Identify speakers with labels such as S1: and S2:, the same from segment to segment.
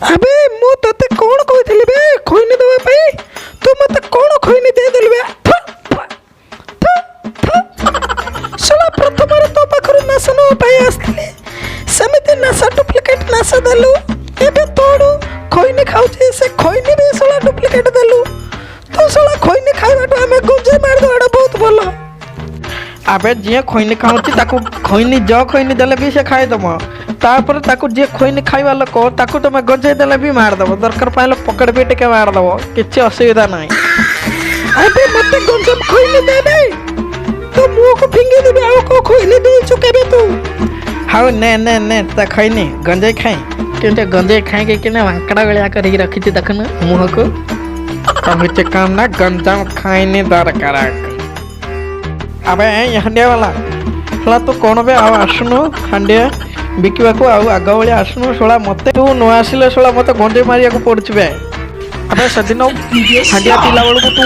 S1: अबे मु तते कोण कहितली बे खैनी दवा पई तू मते कोण खैनी दे देल बे सला प्रथमर तो पाखरु नासन पई आस्थिली समिति नासा डुप्लीकेट नासा देलु एबे तोडू खैनी खाउची से खैनी भी सला डुप्लीकेट देलु तो सला खैनी खाइबाटो हमें गुंजे मार दवाडा बहुत भलो। अबे जे खैनी खाउची ताकू खैनी जो खैनी देले भी से खाइ दम तापर ताकू जे खैनी खाइबा लोक ताकू तुम गंजे देले भी मार दब दरकार पाइले पकड़ भी टिके मार दब किछि असुविधा नाही। अबे मते गंजे खैनी दे दे तो मुंह को फिंगी देबे आ को खैनी दे चुकेबे तू हाउ ने ने ने त खैनी गंजे खाइ केते गंजे खाइ के ने वाकड़ा गलिया करी रखी थी देखन मुंह को कमिते काम ना गंजा खैनी दरकार। अबे हंडिया वाला हला तो कौन बे आव आसनु हंडिया बिकिबा को आउ आगा वाली आसनु सोला मते तू न आसिले सोला मते गंजे मारिया को पड़छि बे। अबे सदिन हंडिया पिला बेलू तू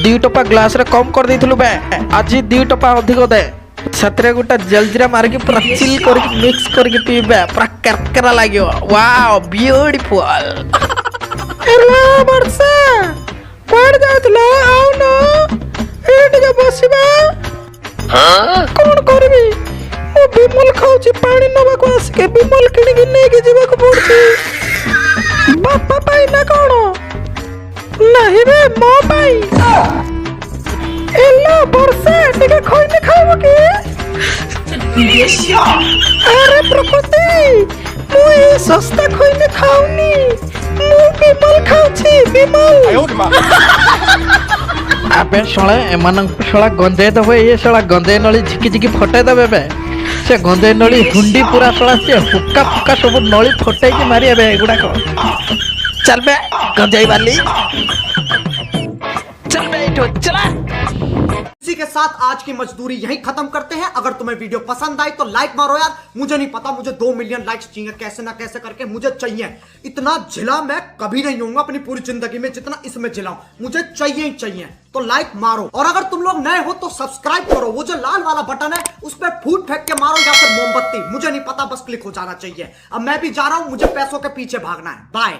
S1: 2 टपा ग्लास रे कम कर देथिलु बे आज 2 टपा अधिक दे सतरे गुटा जलजीरा मार के पूरा चिल करके मिक्स करके पीबे पूरा करकरा लागियो वाओ ब्यूटीफुल। हेलो वर्षा पड़ जातलो आउ न एटी के बसिबा कौन करबी मो बिमल खाउची पानी नबा को आस के बिमल किनी के नै के जीवा को पड़ची बापा पाई ना कोन नहीं बे मो पाई एला वर्षा टिके खैनी खाइबो की अरे प्रकृति मो ए सस्ता खैनी खाउनी मो बिमल खाउची बिमल अबे शोले एमान शोला गंजे दबे ये शोला गंजे नली झिकी झिकी फटे दबे बे से गंजे नली हुंडी पूरा शोला से हुक्का फुक्का सब नली फटे की मारी बे गुडा को चल बे गंजे वाली चल बे इठो चला।
S2: इसी के साथ आज की मजदूरी यहीं खत्म करते हैं। अगर तुम्हें वीडियो पसंद आई तो लाइक मारो यार, मुझे नहीं पता मुझे 2 मिलियन लाइक्स चाहिए कैसे ना कैसे करके मुझे चाहिए। इतना झिला मैं कभी नहीं होऊंगा अपनी पूरी जिंदगी में जितना इसमें झिलाऊं, मुझे चाहिए ही चाहिए। तो लाइक मारो और अगर तुम लोग नए हो तो सब्सक्राइब करो, वो जो लाल वाला बटन है उस पर फूट फेंक के मारो या फिर मोमबत्ती, मुझे नहीं पता बस क्लिक हो जाना चाहिए। अब मैं भी जा रहा हूं, मुझे पैसों के पीछे भागना है। बाय।